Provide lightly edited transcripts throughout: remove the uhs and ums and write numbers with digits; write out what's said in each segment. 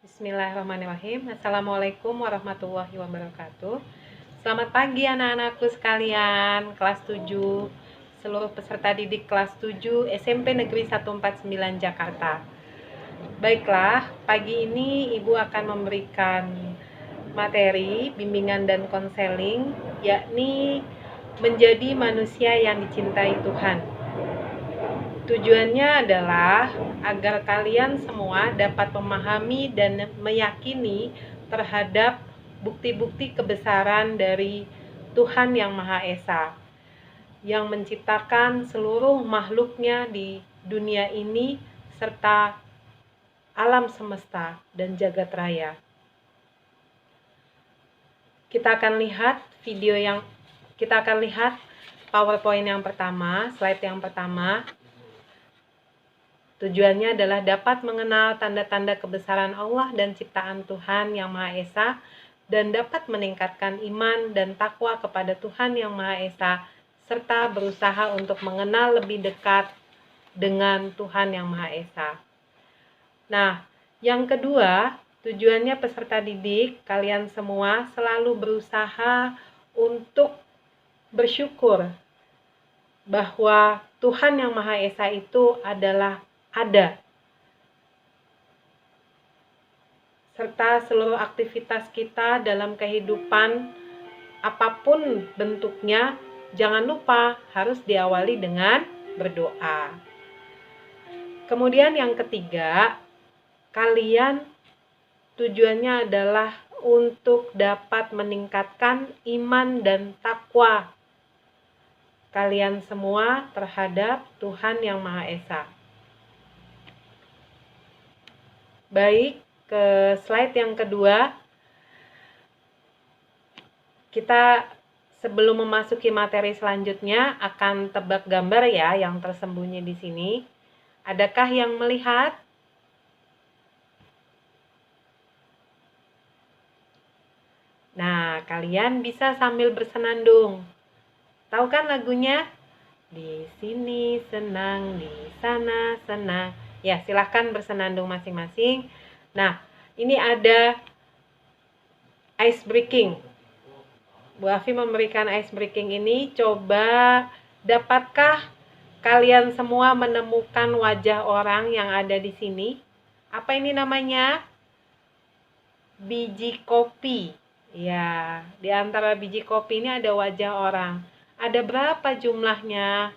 Bismillahirrahmanirrahim. Assalamualaikum warahmatullahi wabarakatuh. Selamat pagi anak-anakku sekalian, kelas 7, seluruh peserta didik kelas 7 SMP Negeri 149 Jakarta. Baiklah, pagi ini Ibu akan memberikan materi bimbingan dan konseling, yakni menjadi manusia yang dicintai Tuhan. Tujuannya adalah agar kalian semua dapat memahami dan meyakini terhadap bukti-bukti kebesaran dari Tuhan Yang Maha Esa, yang menciptakan seluruh makhluknya di dunia ini serta alam semesta dan jagat raya. Kita akan lihat PowerPoint yang pertama, slide yang pertama. Tujuannya adalah dapat mengenal tanda-tanda kebesaran Allah dan ciptaan Tuhan Yang Maha Esa dan dapat meningkatkan iman dan takwa kepada Tuhan Yang Maha Esa serta berusaha untuk mengenal lebih dekat dengan Tuhan Yang Maha Esa. Nah, yang kedua, tujuannya peserta didik kalian semua selalu berusaha untuk bersyukur bahwa Tuhan Yang Maha Esa itu adalah ada, serta seluruh aktivitas kita dalam kehidupan apapun bentuknya, jangan lupa harus diawali dengan berdoa. Kemudian yang ketiga, kalian tujuannya adalah untuk dapat meningkatkan iman dan takwa kalian semua terhadap Tuhan Yang Maha Esa. Baik, ke slide yang kedua. Kita sebelum memasuki materi selanjutnya akan tebak gambar ya yang tersembunyi di sini. Adakah yang melihat? Nah, kalian bisa sambil bersenandung. Tahu kan lagunya? Di sini senang, di sana senang. Ya, silahkan bersenandung masing-masing. Nah, ini ada ice breaking. Bu Afi memberikan ice breaking ini. Coba, dapatkah kalian semua menemukan wajah orang yang ada di sini? Apa ini namanya? Biji kopi. Ya, di antara biji kopi ini ada wajah orang. Ada berapa jumlahnya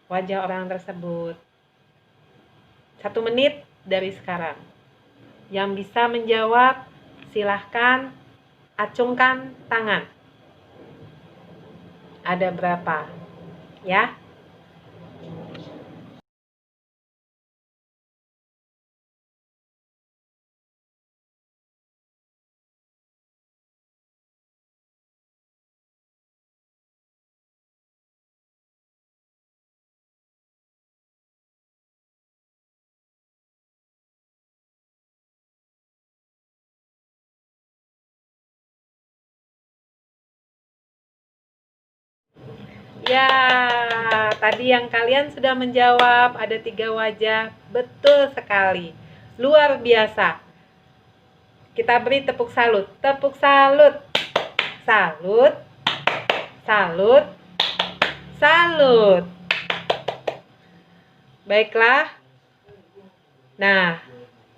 wajah orang tersebut? 1 menit dari sekarang. Yang bisa menjawab, silahkan acungkan tangan. Ada berapa? Ya. Ya, tadi yang kalian sudah menjawab ada 3 wajah. Betul sekali. Luar biasa. Kita beri tepuk salut. Tepuk salut. Salut. Salut. Salut. Baiklah. Nah,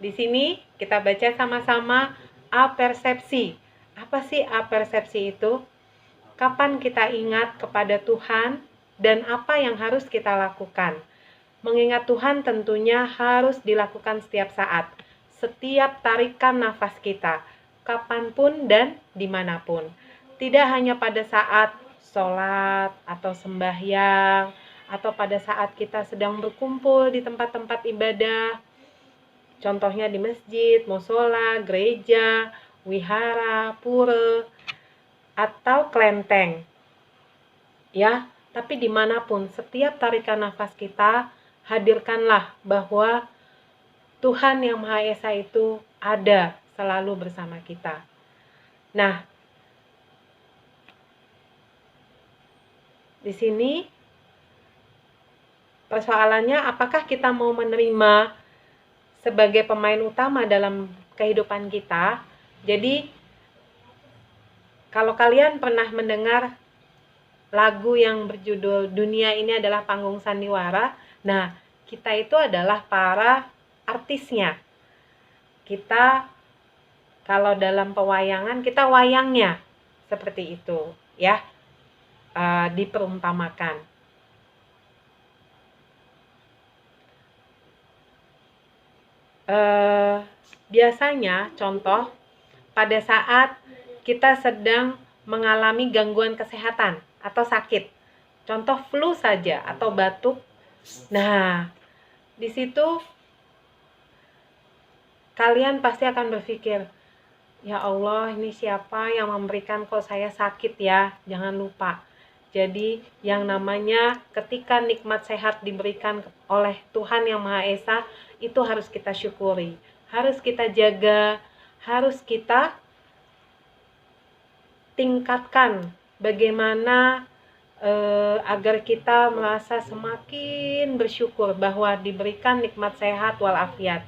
di sini kita baca sama-sama apersepsi. Apa sih apersepsi itu? Kapan kita ingat kepada Tuhan dan apa yang harus kita lakukan? Mengingat Tuhan tentunya harus dilakukan setiap saat, setiap tarikan nafas kita, kapanpun dan dimanapun. Tidak hanya pada saat sholat atau sembahyang, atau pada saat kita sedang berkumpul di tempat-tempat ibadah, contohnya di masjid, musola, gereja, wihara, pura, atau kelenteng. Ya, tapi dimanapun, setiap tarikan nafas kita, hadirkanlah bahwa Tuhan Yang Maha Esa itu ada selalu bersama kita. Nah, di sini persoalannya apakah kita mau menerima sebagai pemain utama dalam kehidupan kita. Jadi kalau kalian pernah mendengar lagu yang berjudul Dunia Ini Adalah Panggung Sandiwara, nah kita itu adalah para artisnya. Kita kalau dalam pewayangan kita wayangnya, seperti itu ya, diperumpamakan. Biasanya contoh pada saat kita sedang mengalami gangguan kesehatan atau sakit, contoh flu saja atau batuk. Nah, di situ kalian pasti akan berpikir, ya Allah, ini siapa yang memberikan kok saya sakit ya? Jangan lupa. Jadi yang namanya ketika nikmat sehat diberikan oleh Tuhan Yang Maha Esa, itu harus kita syukuri, harus kita jaga, harus kita tingkatkan bagaimana agar kita merasa semakin bersyukur bahwa diberikan nikmat sehat walafiat.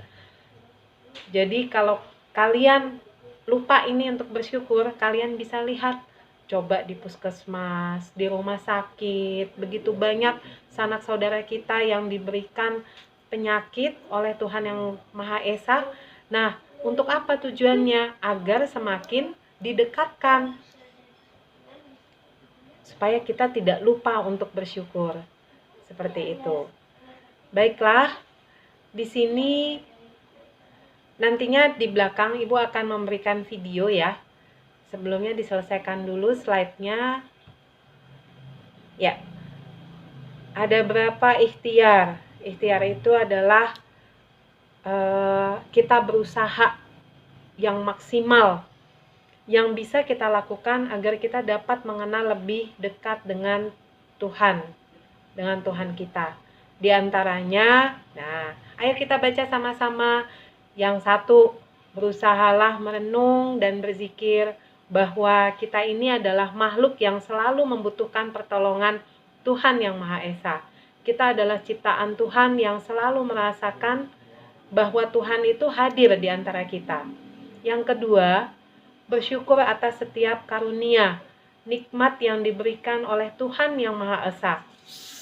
Jadi kalau kalian lupa ini untuk bersyukur, kalian bisa lihat, coba di puskesmas, di rumah sakit, begitu banyak sanak saudara kita yang diberikan penyakit oleh Tuhan Yang Maha Esa. Nah, untuk apa tujuannya? Agar semakin didekatkan, supaya kita tidak lupa untuk bersyukur. Seperti itu. Baiklah, di sini nantinya di belakang Ibu akan memberikan video ya. Sebelumnya diselesaikan dulu slide-nya. Ya. Ada berapa ikhtiar? Ikhtiar itu adalah kita berusaha yang maksimal yang bisa kita lakukan agar kita dapat mengenal lebih dekat dengan Tuhan kita. Di antaranya, nah, ayo kita baca sama-sama. Yang satu, berusahalah merenung dan berzikir bahwa kita ini adalah makhluk yang selalu membutuhkan pertolongan Tuhan Yang Maha Esa. Kita adalah ciptaan Tuhan yang selalu merasakan bahwa Tuhan itu hadir di antara kita. Yang kedua, bersyukur atas setiap karunia, nikmat yang diberikan oleh Tuhan Yang Maha Esa.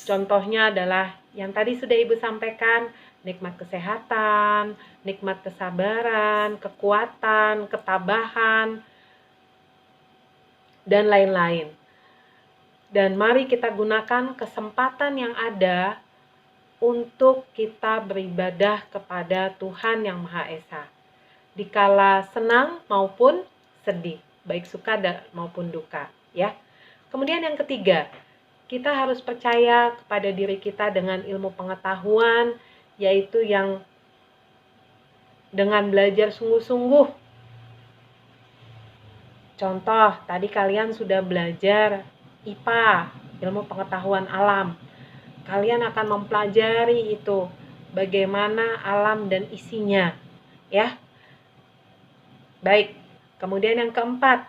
Contohnya adalah yang tadi sudah Ibu sampaikan, nikmat kesehatan, nikmat kesabaran, kekuatan, ketabahan, dan lain-lain. Dan mari kita gunakan kesempatan yang ada untuk kita beribadah kepada Tuhan Yang Maha Esa. Dikala senang maupun sedih, baik suka maupun duka, ya. Kemudian yang ketiga, kita harus percaya kepada diri kita dengan ilmu pengetahuan, yaitu yang dengan belajar sungguh-sungguh. Contoh, tadi kalian sudah belajar IPA, ilmu pengetahuan alam. Kalian akan mempelajari itu, bagaimana alam dan isinya, ya. Baik, kemudian yang keempat,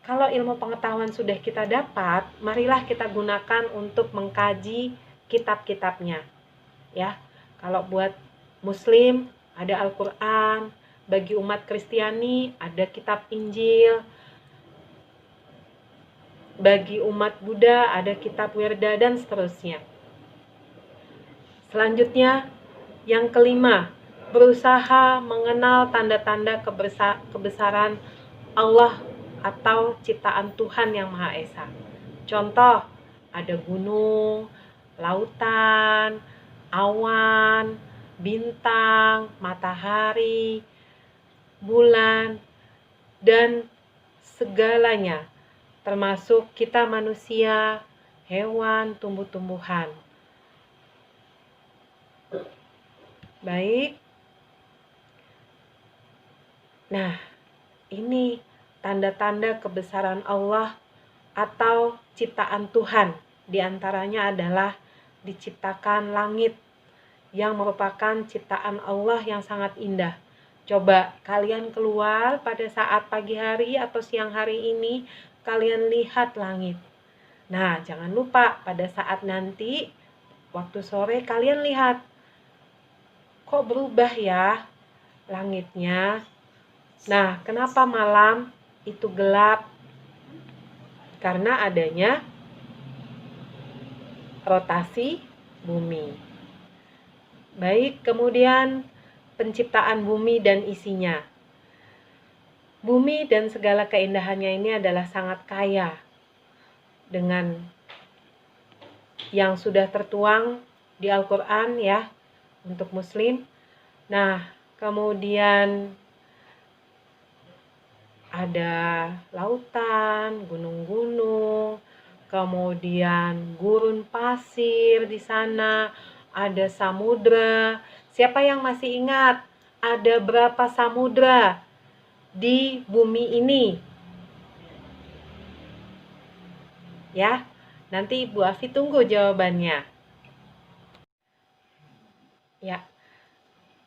kalau ilmu pengetahuan sudah kita dapat, marilah kita gunakan untuk mengkaji kitab-kitabnya. Ya, kalau buat Muslim ada Al-Quran, bagi umat Kristiani ada kitab Injil, bagi umat Buddha ada kitab Wirda, dan seterusnya. Selanjutnya, yang kelima, berusaha mengenal tanda-tanda kebesaran Allah atau ciptaan Tuhan Yang Maha Esa. Contoh, ada gunung, lautan, awan, bintang, matahari, bulan, dan segalanya, termasuk kita manusia, hewan, tumbuh-tumbuhan. Baik. Nah, ini tanda-tanda kebesaran Allah atau ciptaan Tuhan. Di antaranya adalah diciptakan langit yang merupakan ciptaan Allah yang sangat indah. Coba kalian keluar pada saat pagi hari atau siang hari ini, kalian lihat langit. Nah, jangan lupa pada saat nanti waktu sore kalian lihat, kok berubah ya? langitnya. Nah, kenapa malam itu gelap? Karena adanya rotasi bumi. Baik, kemudian penciptaan bumi dan isinya. Bumi dan segala keindahannya ini adalah sangat kaya dengan yang sudah tertuang di Al-Quran ya, untuk Muslim. Nah, kemudian ada lautan, gunung-gunung, kemudian gurun pasir di sana, ada samudra. Siapa yang masih ingat ada berapa samudra di bumi ini? Ya, nanti Ibu Afi tunggu jawabannya. Ya.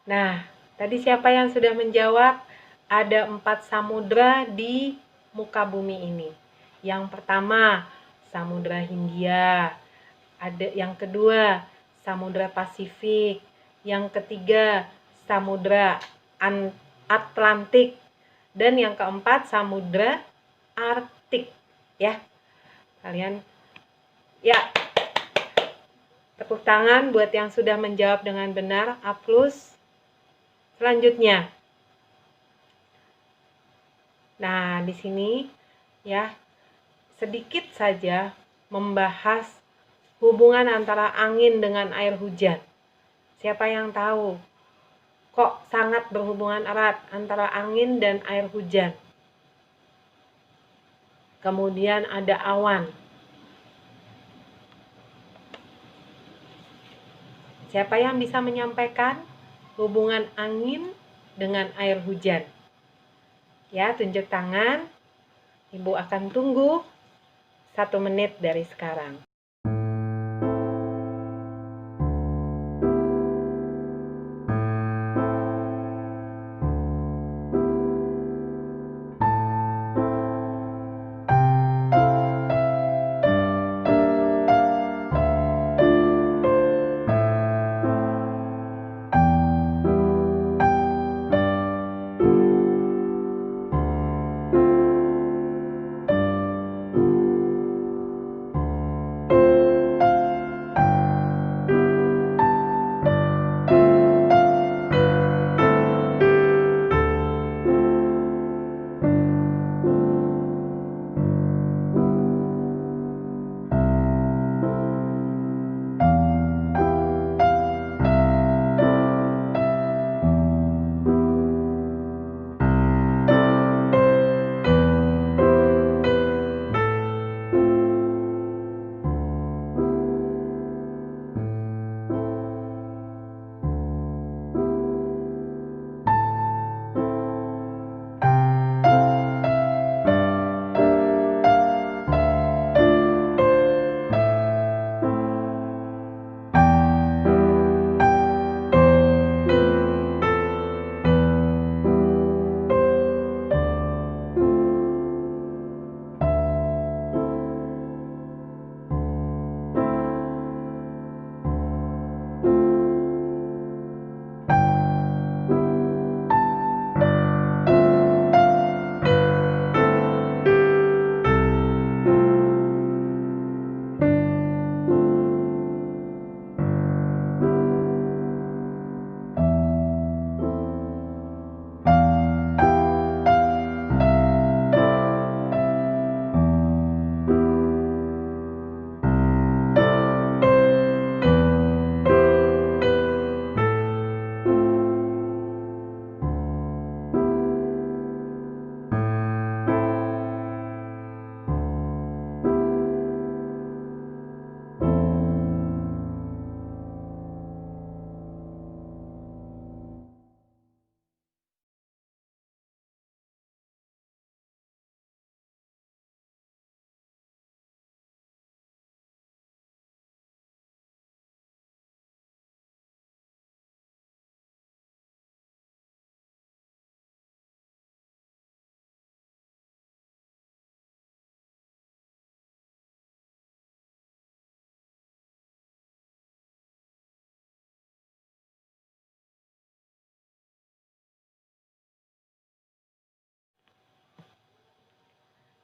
Nah, tadi siapa yang sudah menjawab? Ada 4 samudra di muka bumi ini. Yang pertama, Samudra Hindia. Ada yang kedua, Samudra Pasifik. Yang ketiga, Samudra Atlantik. Dan yang keempat, Samudra Arktik. Ya, kalian ya, tepuk tangan buat yang sudah menjawab dengan benar. A+. Selanjutnya. Nah, di sini ya sedikit saja membahas hubungan antara angin dengan air hujan. Siapa yang tahu kok sangat berhubungan erat antara angin dan air hujan? Kemudian ada awan. Siapa yang bisa menyampaikan hubungan angin dengan air hujan? Ya, tunjuk tangan. Ibu akan tunggu 1 menit dari sekarang.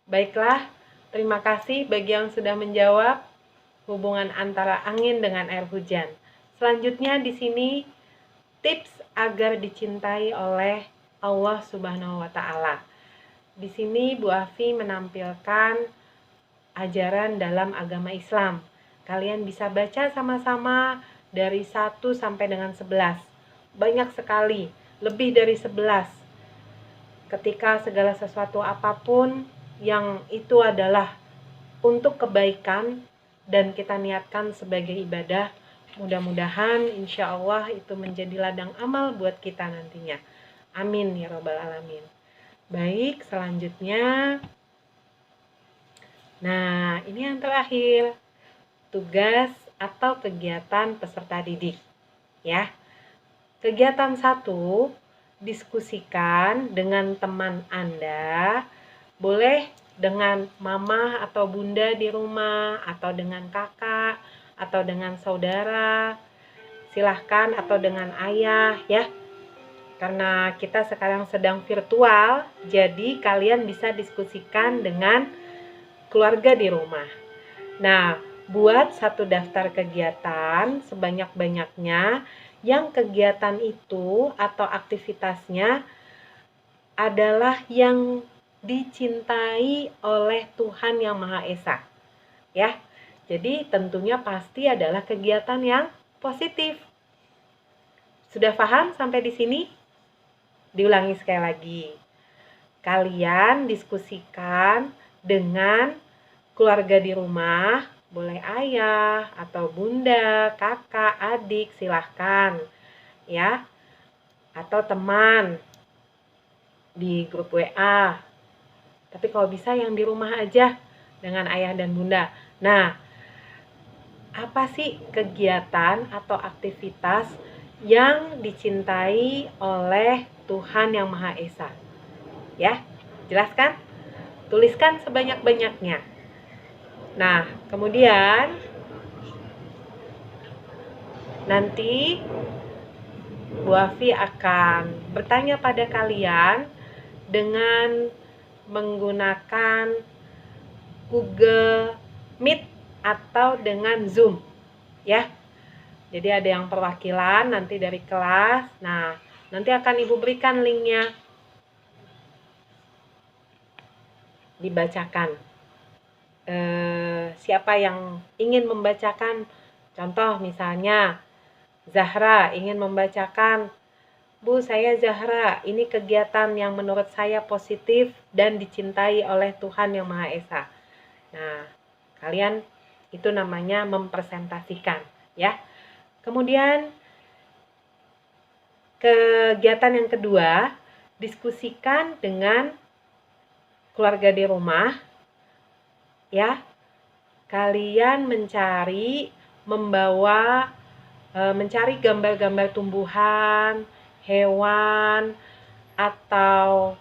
Baiklah, terima kasih bagi yang sudah menjawab hubungan antara angin dengan air hujan. Selanjutnya di sini tips agar dicintai oleh Allah Subhanahu wa taala. Di sini Bu Afi menampilkan ajaran dalam agama Islam. Kalian bisa baca sama-sama dari 1 sampai dengan 11. Banyak sekali, lebih dari 11. Ketika segala sesuatu apapun yang itu adalah untuk kebaikan dan kita niatkan sebagai ibadah, mudah-mudahan insya Allah itu menjadi ladang amal buat kita nantinya. Amin ya robbal alamin. Baik, selanjutnya. Nah, ini yang terakhir. Tugas atau kegiatan peserta didik. Ya. Kegiatan 1, diskusikan dengan teman Anda. Boleh dengan mama atau bunda di rumah, atau dengan kakak, atau dengan saudara, silahkan, atau dengan ayah ya. Karena kita sekarang sedang virtual, jadi kalian bisa diskusikan dengan keluarga di rumah. Nah, buat satu daftar kegiatan sebanyak-banyaknya yang kegiatan itu atau aktivitasnya adalah yang dicintai oleh Tuhan Yang Maha Esa. Ya. Jadi tentunya pasti adalah kegiatan yang positif. Sudah paham sampai di sini? Diulangi sekali lagi. Kalian diskusikan dengan keluarga di rumah, boleh ayah atau bunda, kakak, adik, silahkan. Ya. Atau teman di grup WA. Tapi kalau bisa yang di rumah aja dengan ayah dan bunda. Nah, apa sih kegiatan atau aktivitas yang dicintai oleh Tuhan Yang Maha Esa? Ya, jelaskan? Tuliskan sebanyak-banyaknya. Nah, kemudian nanti Bu Afi akan bertanya pada kalian dengan menggunakan Google Meet atau dengan Zoom ya. Jadi ada yang perwakilan nanti dari kelas. Nah, nanti akan Ibu berikan linknya. Dibacakan. Siapa yang ingin membacakan? Contoh misalnya Zahra ingin membacakan, Bu, saya Zahra, ini kegiatan yang menurut saya positif dan dicintai oleh Tuhan Yang Maha Esa. Nah, kalian itu namanya mempresentasikan ya. Kemudian kegiatan yang kedua, diskusikan dengan keluarga di rumah ya. Kalian mencari gambar-gambar tumbuhan, hewan, atau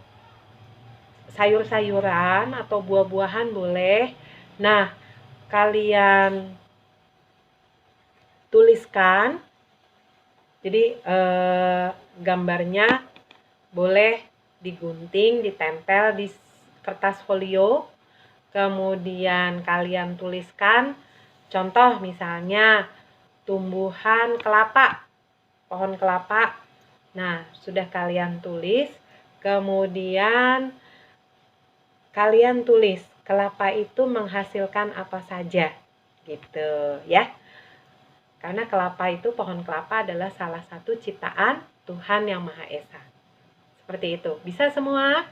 sayur-sayuran atau buah-buahan boleh. Nah, kalian tuliskan. Jadi gambarnya boleh digunting, ditempel di kertas folio. Kemudian kalian tuliskan, contoh misalnya tumbuhan kelapa, pohon kelapa. Nah, sudah kalian tulis, kemudian kalian tulis kelapa itu menghasilkan apa saja, gitu ya. Karena kelapa itu, pohon kelapa adalah salah satu ciptaan Tuhan Yang Maha Esa. Seperti itu. Bisa semua?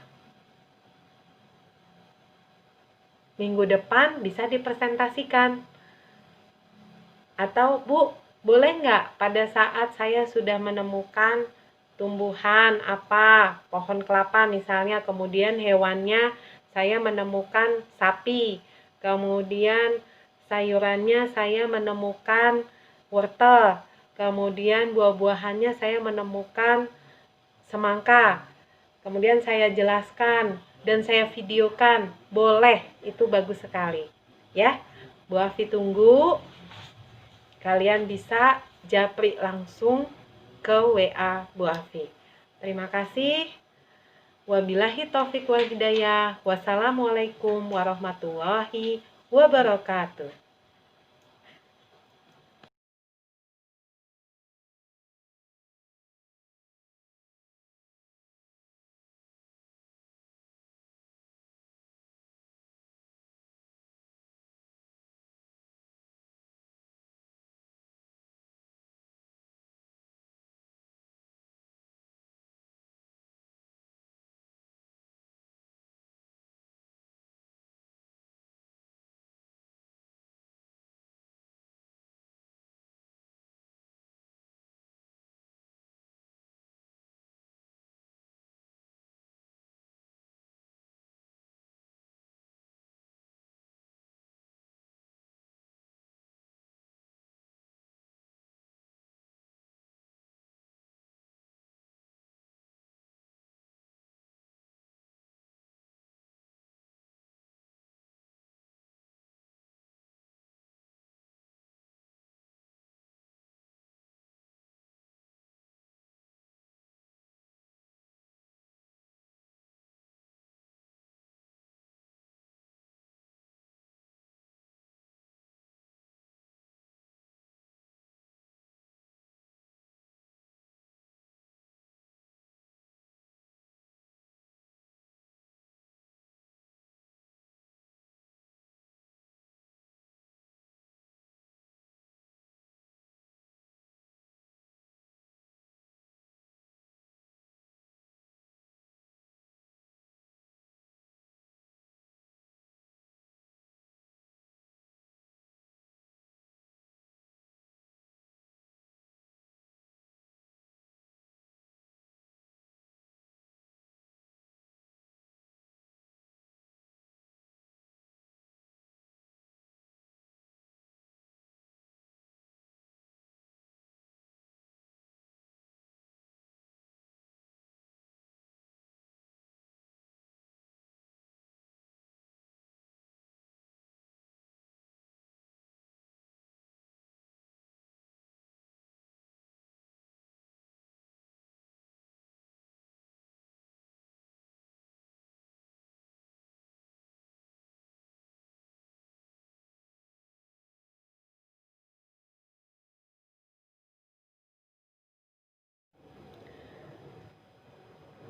Minggu depan bisa dipresentasikan. Atau, Bu, boleh nggak pada saat saya sudah menemukan tumbuhan apa, pohon kelapa misalnya, kemudian hewannya saya menemukan sapi, kemudian sayurannya saya menemukan wortel, kemudian buah-buahannya saya menemukan semangka, kemudian saya jelaskan dan saya videokan, boleh, itu bagus sekali ya. Bu Afi tunggu. Kalian bisa japri langsung ke WA Bu Afi. Terima kasih. Wabillahi taufik wal hidayah. Wassalamualaikum warahmatullahi wabarakatuh.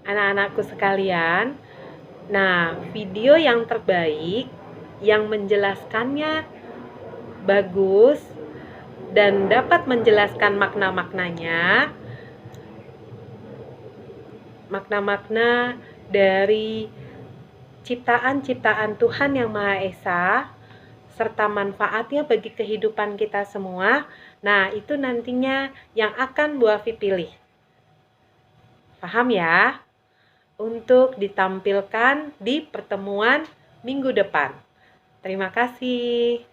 Anak-anakku sekalian, nah video yang terbaik yang menjelaskannya bagus dan dapat menjelaskan makna-makna dari ciptaan-ciptaan Tuhan Yang Maha Esa serta manfaatnya bagi kehidupan kita semua. Nah, itu nantinya yang akan Bu Afi pilih. Paham ya? Untuk ditampilkan di pertemuan minggu depan. Terima kasih.